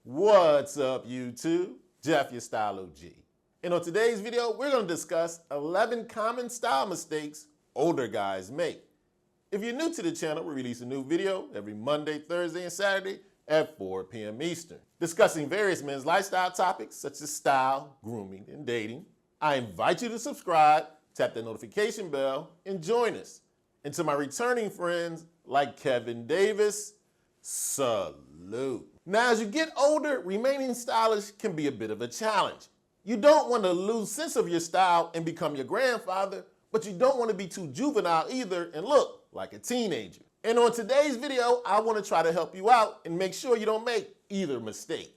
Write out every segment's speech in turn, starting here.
What's up, YouTube? Jeff, your Style O.G. And on today's video, we're going to discuss 11 common style mistakes older guys make. If you're new to the channel, we release a new video every Monday, Thursday, and Saturday at 4 p.m. Eastern, discussing various men's lifestyle topics such as style, grooming, and dating. I invite you to subscribe, tap the notification bell, and join us. And to my returning friends like Kevin Davis, salute. Now, as you get older, remaining stylish can be a bit of a challenge. You don't want to lose sense of your style and become your grandfather, but you don't want to be too juvenile either and look like a teenager. And on today's video, I want to try to help you out and make sure you don't make either mistake.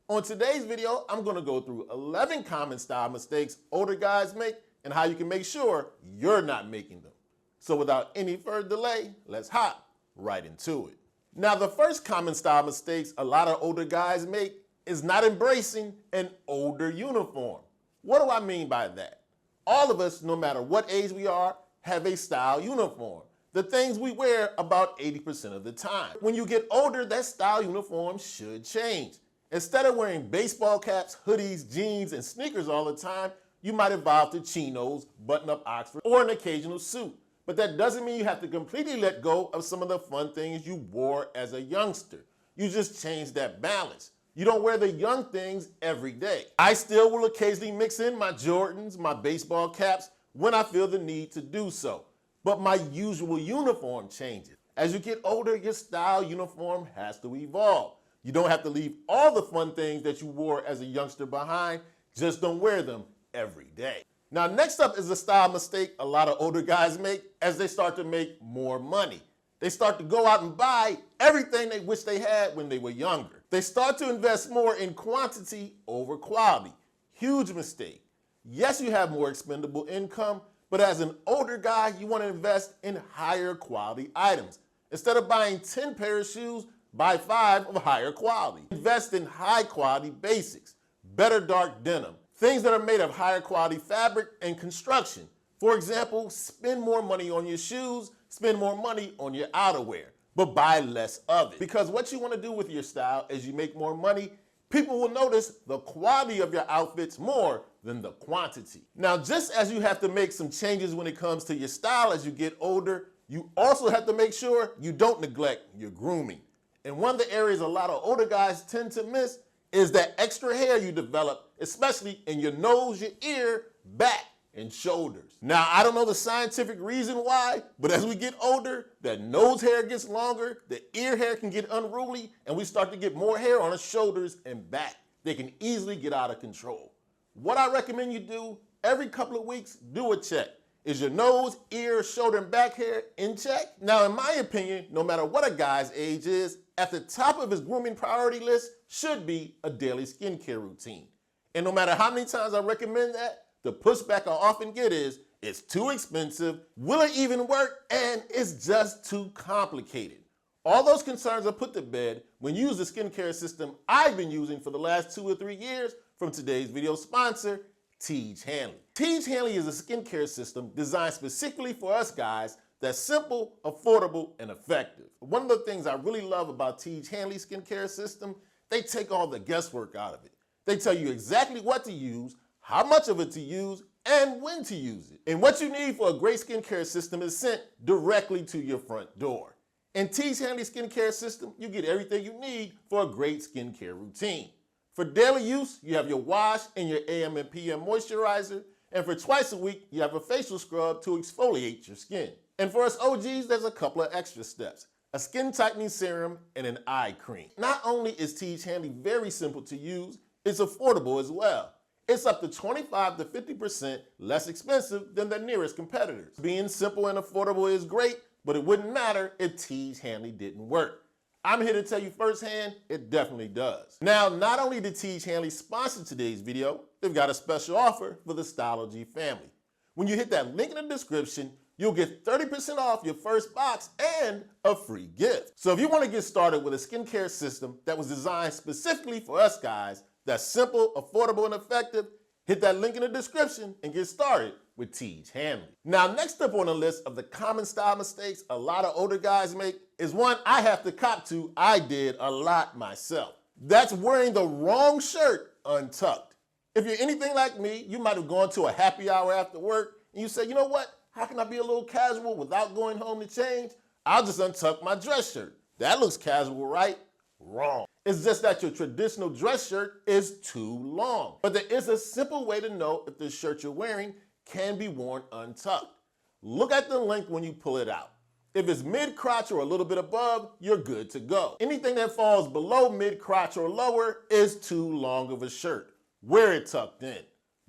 On today's video, I'm going to go through 11 common style mistakes older guys make and how you can make sure you're not making them. So without any further delay, let's hop right into it. Now, the first common style mistakes a lot of older guys make is not embracing an older uniform. What do I mean by that? All of us, no matter what age we are, have a style uniform. The things we wear about 80% of the time. When you get older, that style uniform should change. Instead of wearing baseball caps, hoodies, jeans, and sneakers all the time, you might evolve to chinos, button-up Oxford, or an occasional suit. But that doesn't mean you have to completely let go of some of the fun things you wore as a youngster. You just change that balance. You don't wear the young things every day. I still will occasionally mix in my Jordans, my baseball caps, when I feel the need to do so. But my usual uniform changes. As you get older, your style uniform has to evolve. You don't have to leave all the fun things that you wore as a youngster behind, just don't wear them every day. Now, next up is a style mistake a lot of older guys make as they start to make more money. They start to go out and buy everything they wish they had when they were younger. They start to invest more in quantity over quality. Huge mistake. Yes, you have more expendable income, but as an older guy, you want to invest in higher quality items. Instead of buying 10 pairs of shoes, buy 5 of higher quality. Invest in high quality basics, better dark denim, things that are made of higher quality fabric and construction. For example, spend more money on your shoes, spend more money on your outerwear, but buy less of it. Because what you want to do with your style as you make more money, people will notice the quality of your outfits more than the quantity. Now, just as you have to make some changes when it comes to your style as you get older, you also have to make sure you don't neglect your grooming. And one of the areas a lot of older guys tend to miss is that extra hair you develop, especially in your nose, your ear, back, and shoulders. Now, I don't know the scientific reason why, but as we get older, that nose hair gets longer, the ear hair can get unruly, and we start to get more hair on our shoulders and back. They can easily get out of control. What I recommend you do, every couple of weeks, do a check. Is your nose, ear, shoulder, and back hair in check? Now, in my opinion, no matter what a guy's age is, at the top of his grooming priority list should be a daily skincare routine. And no matter how many times I recommend that, the pushback I often get is, it's too expensive, will it even work, and it's just too complicated. All those concerns are put to bed when you use the skincare system I've been using for the last 2 or 3 years from today's video sponsor, T.G. Hanley. T.G. Hanley is a skincare system designed specifically for us guys that's simple, affordable, and effective. One of the things I really love about T.G. Hanley's skincare system, they take all the guesswork out of it. They tell you exactly what to use, how much of it to use, and when to use it. And what you need for a great skincare system is sent directly to your front door. In T.G. Hanley skincare system, you get everything you need for a great skincare routine. For daily use, you have your wash and your AM and PM moisturizer, and for twice a week, you have a facial scrub to exfoliate your skin. And for us OGs, there's a couple of extra steps. A skin tightening serum and an eye cream. Not only is T.G. Hanley very simple to use, it's affordable as well. It's up to 25 to 50% less expensive than the nearest competitors. Being simple and affordable is great, but it wouldn't matter if T.G. Hanley didn't work. I'm here to tell you firsthand, it definitely does. Now, not only did T.G. Hanley sponsor today's video, they've got a special offer for the Style O.G family. When you hit that link in the description, you'll get 30% off your first box and a free gift. So if you want to get started with a skincare system that was designed specifically for us guys, that's simple, affordable, and effective, hit that link in the description and get started with T.G. Hanley. Now, next up on the list of the common style mistakes a lot of older guys make is one I have to cop to. I did a lot myself. That's wearing the wrong shirt untucked. If you're anything like me, you might have gone to a happy hour after work and you say, you know what? How can I be a little casual without going home to change? I'll just untuck my dress shirt. That looks casual, right? Wrong. It's just that your traditional dress shirt is too long. But there is a simple way to know if the shirt you're wearing can be worn untucked. Look at the length when you pull it out. If it's mid-crotch or a little bit above, you're good to go. Anything that falls below mid-crotch or lower is too long of a shirt. Wear it tucked in.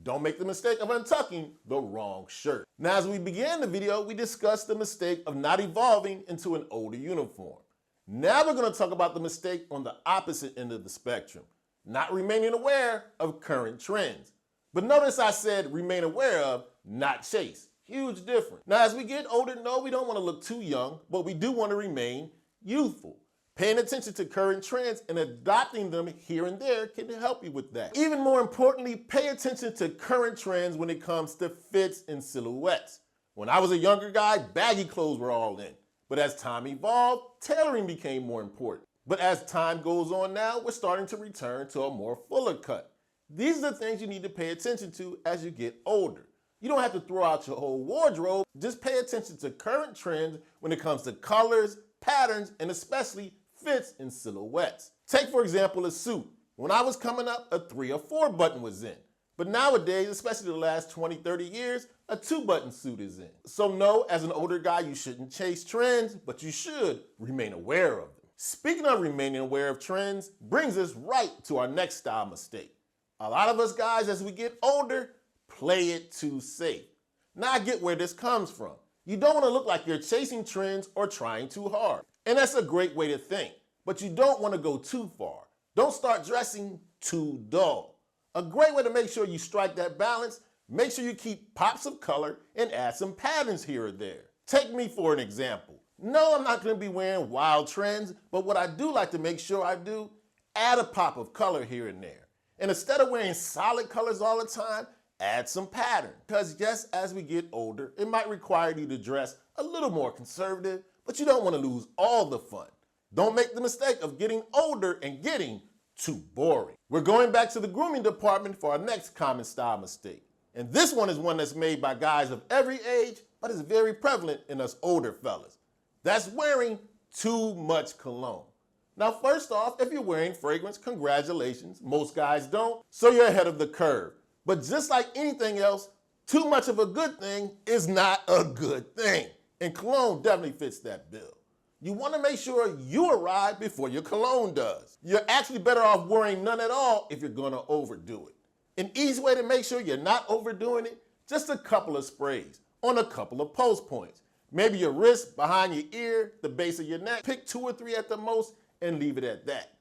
Don't make the mistake of untucking the wrong shirt. Now, as we began the video, we discussed the mistake of not evolving into an older uniform. Now we're going to talk about the mistake on the opposite end of the spectrum, not remaining aware of current trends. But notice I said remain aware of, not chase. Huge difference. Now, as we get older, no, we don't want to look too young, but we do want to remain youthful. Paying attention to current trends and adopting them here and there can help you with that. Even more importantly, pay attention to current trends when it comes to fits and silhouettes. When I was a younger guy, baggy clothes were all in. But as time evolved, tailoring became more important. But as time goes on now, we're starting to return to a more fuller cut. These are the things you need to pay attention to as you get older. You don't have to throw out your whole wardrobe. Just pay attention to current trends when it comes to colors, patterns, and especially fits and silhouettes. Take, for example, a suit. When I was coming up, a 3 or 4 button was in. But nowadays, especially the last 20, 30 years, a 2-button suit is in. So no, as an older guy, you shouldn't chase trends, but you should remain aware of them. Speaking of remaining aware of trends, brings us right to our next style mistake. A lot of us guys, as we get older, play it too safe. Now I get where this comes from. You don't want to look like you're chasing trends or trying too hard. And that's a great way to think, but you don't want to go too far. Don't start dressing too dull. A great way to make sure you strike that balance, make sure you keep pops of color and add some patterns here or there. Take me for an example. No, I'm not going to be wearing wild trends, but what I do like to make sure I do, add a pop of color here and there. And instead of wearing solid colors all the time, add some pattern. Because yes, as we get older, it might require you to dress a little more conservative, but you don't want to lose all the fun. Don't make the mistake of getting older and getting too boring. We're going back to the grooming department for our next common style mistake. And this one is one that's made by guys of every age, but is very prevalent in us older fellas. That's wearing too much cologne. Now, first off, if you're wearing fragrance, congratulations. Most guys don't, so you're ahead of the curve. But just like anything else, too much of a good thing is not a good thing. And cologne definitely fits that bill. You want to make sure you arrive before your cologne does. You're actually better off wearing none at all if you're going to overdo it. An easy way to make sure you're not overdoing it, just a couple of sprays on a couple of pulse points. Maybe your wrist, behind your ear, the base of your neck. Pick 2 or 3 at the most and leave it at that.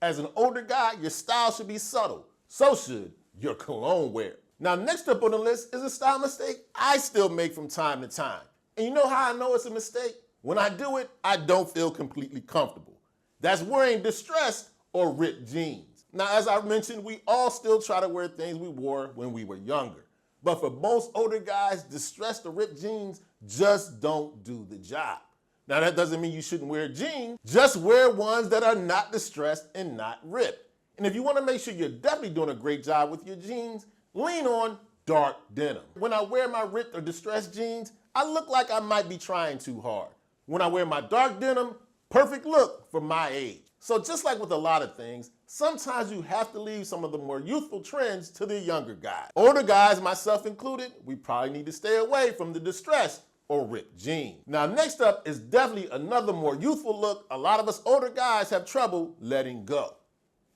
As an older guy, your style should be subtle. So should your cologne wear. Now, next up on the list is a style mistake I still make from time to time. And you know how I know it's a mistake? When I do it, I don't feel completely comfortable. That's wearing distressed or ripped jeans. Now, as I mentioned, we all still try to wear things we wore when we were younger. But for most older guys, distressed or ripped jeans just don't do the job. Now, that doesn't mean you shouldn't wear jeans. Just wear ones that are not distressed and not ripped. And if you want to make sure you're definitely doing a great job with your jeans, lean on dark denim. When I wear my ripped or distressed jeans, I look like I might be trying too hard. When I wear my dark denim, perfect look for my age. So just like with a lot of things, sometimes you have to leave some of the more youthful trends to the younger guys. Older guys, myself included, we probably need to stay away from the distressed or ripped jeans. Now, next up is definitely another more youthful look a lot of us older guys have trouble letting go.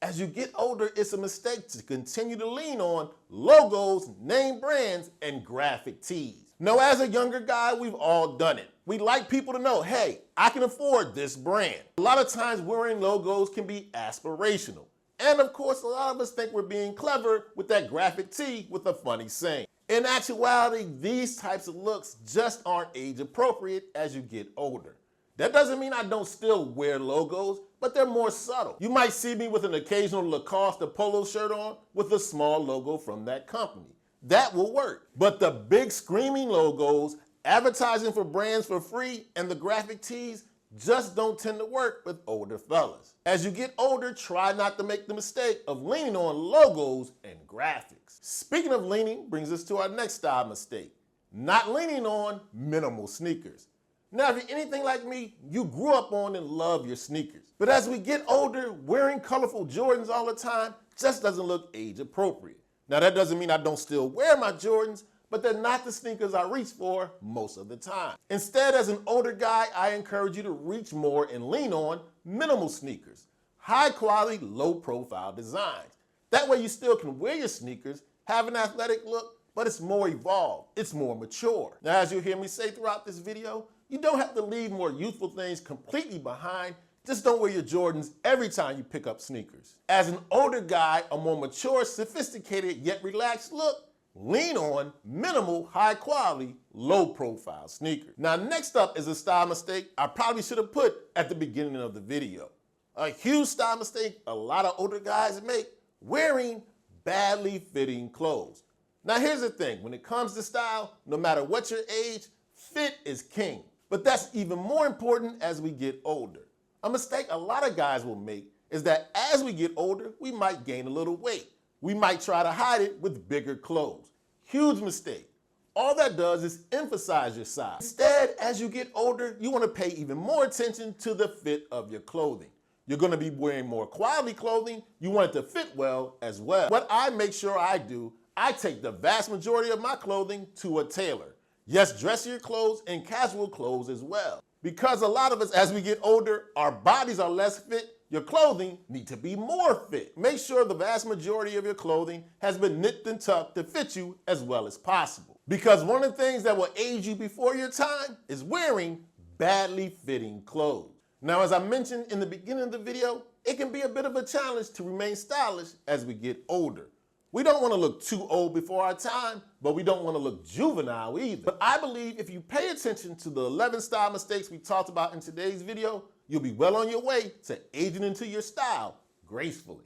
As you get older, it's a mistake to continue to lean on logos, name brands, and graphic tees. Now, as a younger guy, we've all done it. We like people to know, hey, I can afford this brand. A lot of times wearing logos can be aspirational. And of course, a lot of us think we're being clever with that graphic tee with a funny saying. In actuality, these types of looks just aren't age appropriate as you get older. That doesn't mean I don't still wear logos, but they're more subtle. You might see me with an occasional Lacoste or polo shirt on with a small logo from that company. That will work. But the big screaming logos, advertising for brands for free, and the graphic tees, just don't tend to work with older fellas. As you get older, try not to make the mistake of leaning on logos and graphics. Speaking of leaning brings us to our next style mistake, not leaning on minimal sneakers. Now, if you're anything like me, you grew up on and love your sneakers. But as we get older, wearing colorful Jordans all the time just doesn't look age appropriate. Now, that doesn't mean I don't still wear my Jordans, but they're not the sneakers I reach for most of the time. Instead, as an older guy, I encourage you to reach more and lean on minimal sneakers, high quality, low profile designs. That way you still can wear your sneakers, have an athletic look, but it's more evolved, it's more mature. Now, as you'll hear me say throughout this video, you don't have to leave more youthful things completely behind. Just don't wear your Jordans every time you pick up sneakers. As an older guy, a more mature, sophisticated, yet relaxed look, lean on minimal, high quality, low profile sneakers. Now, next up is a style mistake I probably should have put at the beginning of the video. A huge style mistake a lot of older guys make, wearing badly fitting clothes. Now, here's the thing, when it comes to style, no matter what your age, fit is king. But that's even more important as we get older. A mistake a lot of guys will make is that as we get older, we might gain a little weight. We might try to hide it with bigger clothes. Huge mistake. All that does is emphasize your size. Instead, as you get older, you want to pay even more attention to the fit of your clothing. You're going to be wearing more quality clothing. You want it to fit well as well. What I make sure I do, I take the vast majority of my clothing to a tailor. Yes, dressier clothes and casual clothes as well. Because a lot of us, as we get older, our bodies are less fit, your clothing need to be more fit. Make sure the vast majority of your clothing has been nipped and tucked to fit you as well as possible. Because one of the things that will age you before your time is wearing badly fitting clothes. Now, as I mentioned in the beginning of the video, it can be a bit of a challenge to remain stylish as we get older. We don't want to look too old before our time, but we don't want to look juvenile either. But I believe if you pay attention to the 11 style mistakes we talked about in today's video, you'll be well on your way to aging into your style gracefully.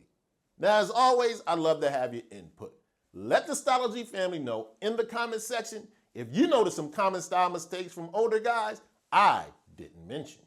Now, as always, I'd love to have your input. Let the Style O.G family know in the comment section if you notice some common style mistakes from older guys I didn't mention.